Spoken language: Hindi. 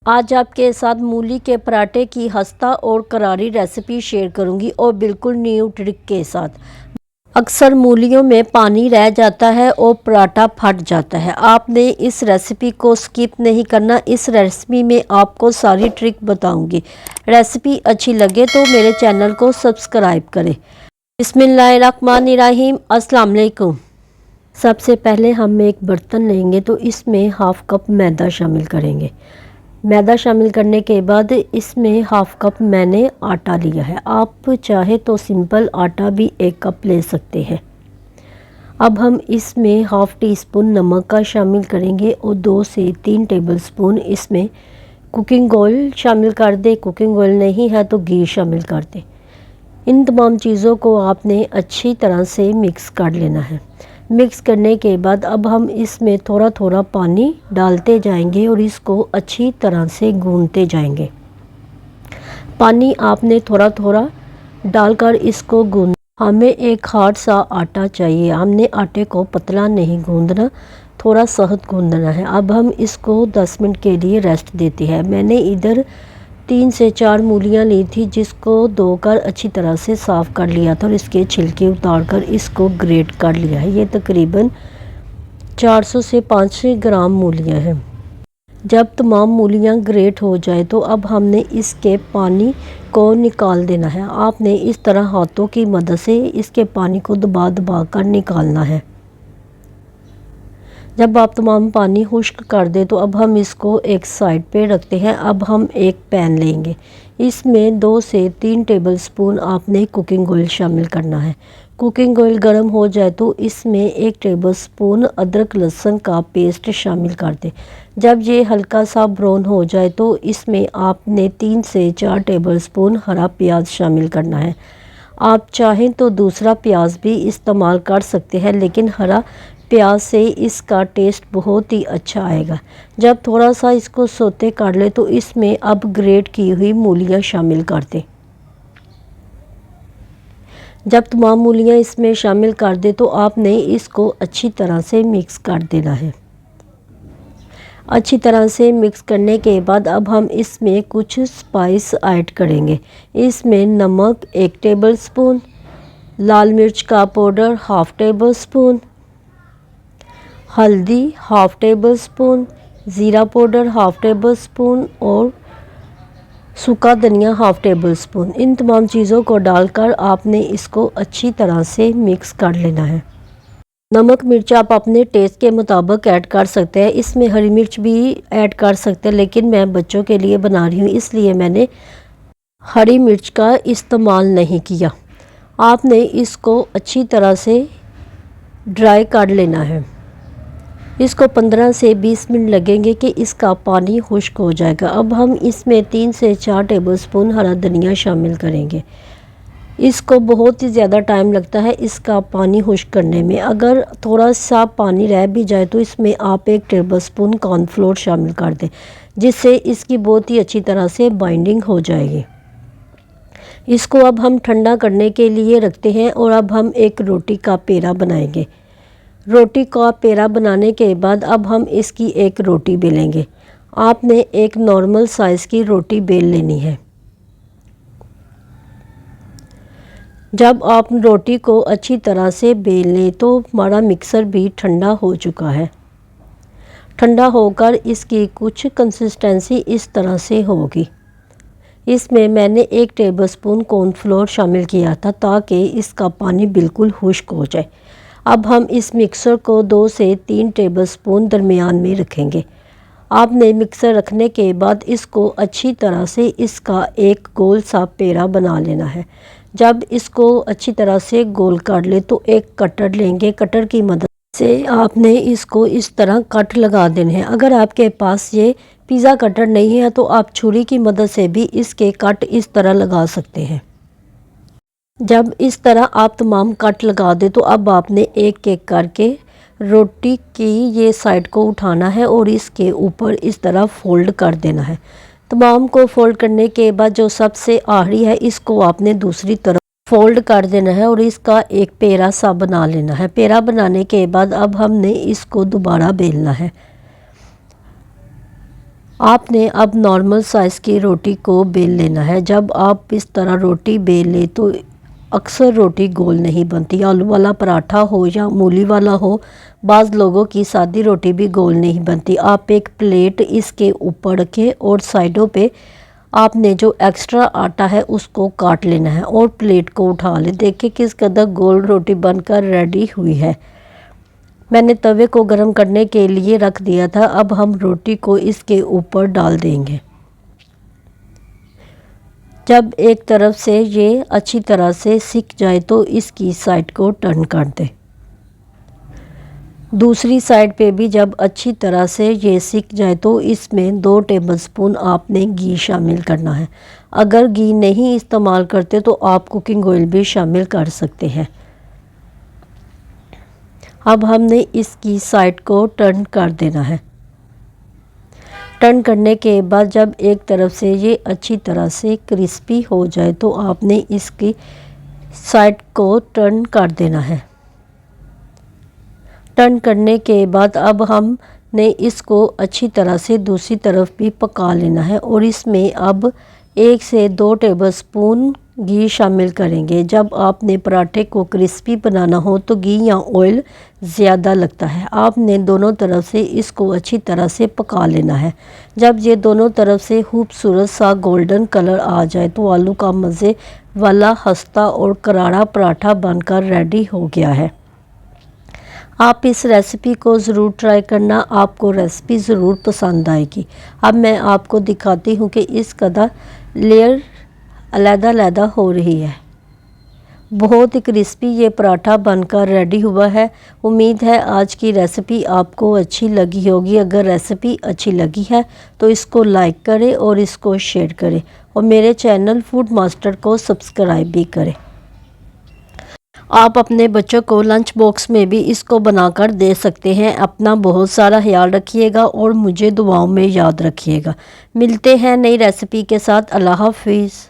आज आपके साथ मूली के पराठे की खस्ता और करारी रेसिपी शेयर करूंगी और बिल्कुल न्यू ट्रिक के साथ। अक्सर मूलियों में पानी रह जाता है और पराठा फट जाता है। आपने इस रेसिपी को स्किप नहीं करना। इस रेसिपी में आपको सारी ट्रिक बताऊंगी। रेसिपी अच्छी लगे तो मेरे चैनल को सब्सक्राइब करें। बिस्मिल्लाहिर्रहमानिर्रहीम। अस्सलाम वालेकुम। सबसे पहले हम एक बर्तन लेंगे तो इसमें हाफ़ कप मैदा शामिल करेंगे। मैदा शामिल करने के बाद इसमें हाफ़ कप मैंने आटा लिया है। आप चाहे तो सिंपल आटा भी 1 कप ले सकते हैं। अब हम इसमें हाफ़ टी स्पून नमक का शामिल करेंगे और 2 से 3 टेबलस्पून इसमें कुकिंग ऑयल शामिल कर दें। कुकिंग ऑयल नहीं है तो घी शामिल कर दें। इन तमाम चीज़ों को आपने अच्छी तरह से मिक्स कर लेना है। मिक्स करने के बाद अब हम इसमें थोड़ा थोड़ा पानी डालते जाएंगे और इसको अच्छी तरह से गूंथते जाएंगे। पानी आपने थोड़ा थोड़ा डालकर इसको गूंद। हमें एक हार्ड सा आटा चाहिए। हमने आटे को पतला नहीं गूंदना, थोड़ा सख्त गूंदना है। अब हम इसको 10 मिनट के लिए रेस्ट देते हैं। मैंने इधर 3 से 4 मूलियाँ ली थी जिसको धोकर अच्छी तरह से साफ़ कर लिया था और इसके छिलके उतारकर इसको ग्रेट कर लिया है। ये तकरीबन 400 से 500 ग्राम मूलियाँ हैं। जब तमाम मूलियाँ ग्रेट हो जाए तो अब हमने इसके पानी को निकाल देना है। आपने इस तरह हाथों की मदद से इसके पानी को दबा दबा कर निकालना है। जब आप तमाम पानी खुश्क कर दें तो अब हम इसको एक साइड पे रखते हैं। अब हम एक पैन लेंगे। इसमें 2 से 3 टेबलस्पून आपने कुकिंग ऑयल शामिल करना है। कुकिंग ऑयल गर्म हो जाए तो इसमें 1 टेबलस्पून अदरक लहसुन का पेस्ट शामिल कर दें। जब ये हल्का सा ब्राउन हो जाए तो इसमें आपने 3 से 4 टेबलस्पून हरा प्याज शामिल करना है। आप चाहें तो दूसरा प्याज भी इस्तेमाल कर सकते हैं, लेकिन हरा प्याज से इसका टेस्ट बहुत ही अच्छा आएगा। जब थोड़ा सा इसको सोते कर ले तो इसमें अब ग्रेट की हुई मूलियाँ शामिल कर दें। जब तमाम मूलियाँ इसमें शामिल कर दें तो आपने इसको अच्छी तरह से मिक्स कर देना है। अच्छी तरह से मिक्स करने के बाद अब हम इसमें कुछ स्पाइस ऐड करेंगे। इसमें नमक 1 टेबलस्पून, लाल मिर्च का पाउडर हाफ़ टेबलस्पून, हल्दी हाफ़ टेबलस्पून, ज़ीरा पाउडर हाफ़ टेबलस्पून और सूखा धनिया हाफ़ टेबलस्पून। इन तमाम चीज़ों को डालकर आपने इसको अच्छी तरह से मिक्स कर लेना है। नमक मिर्च आप अपने टेस्ट के मुताबिक ऐड कर सकते हैं। इसमें हरी मिर्च भी ऐड कर सकते हैं, लेकिन मैं बच्चों के लिए बना रही हूँ इसलिए मैंने हरी मिर्च का इस्तेमाल नहीं किया। आपने इसको अच्छी तरह से ड्राई कर लेना है। इसको 15 से 20 मिनट लगेंगे कि इसका पानी खुश्क हो जाएगा। अब हम इसमें 3 से 4 टेबलस्पून हरा धनिया शामिल करेंगे। इसको बहुत ही ज़्यादा टाइम लगता है इसका पानी खुश्क करने में। अगर थोड़ा सा पानी रह भी जाए तो इसमें आप 1 टेबलस्पून कॉर्नफ्लोर शामिल कर दें, जिससे इसकी बहुत ही अच्छी तरह से बाइंडिंग हो जाएगी। इसको अब हम ठंडा करने के लिए रखते हैं और अब हम एक रोटी का पेड़ा बनाएंगे। रोटी का पेड़ा बनाने के बाद अब हम इसकी एक रोटी बेलेंगे। आपने एक नॉर्मल साइज़ की रोटी बेल लेनी है। जब आप रोटी को अच्छी तरह से बेल लें तो हमारा मिक्सर भी ठंडा हो चुका है। ठंडा होकर इसकी कुछ कंसिस्टेंसी इस तरह से होगी। इसमें मैंने 1 टेबलस्पून कॉर्नफ्लोर शामिल किया था ताकि इसका पानी बिल्कुल खुश्क हो जाए। अब हम इस मिक्सर को 2 से 3 टेबलस्पून दरमियान में रखेंगे। आपने मिक्सर रखने के बाद इसको अच्छी तरह से इसका एक गोल सा पेड़ा बना लेना है। जब इसको अच्छी तरह से गोल कर ले तो एक कटर लेंगे। कटर की मदद से आपने इसको इस तरह कट लगा देने हैं। अगर आपके पास ये पिज़्ज़ा कटर नहीं है तो आप छुरी की मदद से भी इसके कट इस तरह लगा सकते हैं। जब इस तरह आप तमाम कट लगा दें तो अब आपने एक एक करके रोटी की ये साइड को उठाना है और इसके ऊपर इस तरह फोल्ड कर देना है। तमाम को फोल्ड करने के बाद जो सबसे आखिरी है इसको आपने दूसरी तरफ फोल्ड कर देना है और इसका एक पेड़ा सा बना लेना है। पेड़ा बनाने के बाद अब हमने इसको दोबारा बेलना है। आपने अब नॉर्मल साइज़ की रोटी को बेल लेना है। जब आप इस तरह रोटी बेल लें तो अक्सर रोटी गोल नहीं बनती। आलू वाला पराठा हो या मूली वाला हो, बाज़ लोगों की सादी रोटी भी गोल नहीं बनती। आप एक प्लेट इसके ऊपर रखें और साइडों पे आपने जो एक्स्ट्रा आटा है उसको काट लेना है और प्लेट को उठा लें। देखिए किस कदर गोल रोटी बनकर रेडी हुई है। मैंने तवे को गर्म करने के लिए रख दिया था। अब हम रोटी को इसके ऊपर डाल देंगे। जब एक तरफ से ये अच्छी तरह से सिक जाए तो इसकी साइड को टर्न कर दें। दूसरी साइड पे भी जब अच्छी तरह से ये सिक जाए तो इसमें 2 टेबलस्पून आपने घी शामिल करना है। अगर घी नहीं इस्तेमाल करते तो आप कुकिंग ऑयल भी शामिल कर सकते हैं। अब हमने इसकी साइड को टर्न कर देना है। टर्न करने के बाद जब एक तरफ से ये अच्छी तरह से क्रिस्पी हो जाए तो आपने इसकी साइड को टर्न कर देना है। टर्न करने के बाद अब हमने इसको अच्छी तरह से दूसरी तरफ भी पका लेना है और इसमें अब 1 से 2 टेबलस्पून घी शामिल करेंगे। जब आपने पराठे को क्रिस्पी बनाना हो तो घी या ऑयल ज़्यादा लगता है। आपने दोनों तरफ से इसको अच्छी तरह से पका लेना है। जब ये दोनों तरफ से खूबसूरत सा गोल्डन कलर आ जाए तो आलू का मज़े वाला खस्ता और करारा पराठा बनकर रेडी हो गया है। आप इस रेसिपी को ज़रूर ट्राई करना, आपको रेसिपी ज़रूर पसंद आएगी। अब मैं आपको दिखाती हूँ कि इस कदर लेयर अलग-अलग हो रही है। बहुत ही क्रिस्पी ये पराठा बनकर रेडी हुआ है। उम्मीद है आज की रेसिपी आपको अच्छी लगी होगी। अगर रेसिपी अच्छी लगी है तो इसको लाइक करें और इसको शेयर करें और मेरे चैनल फूड मास्टर को सब्सक्राइब भी करें। आप अपने बच्चों को लंच बॉक्स में भी इसको बनाकर दे सकते हैं। अपना बहुत सारा ख्याल रखिएगा और मुझे दुआओं में याद रखिएगा। मिलते हैं नई रेसिपी के साथ। अल्लाह हाफिज़।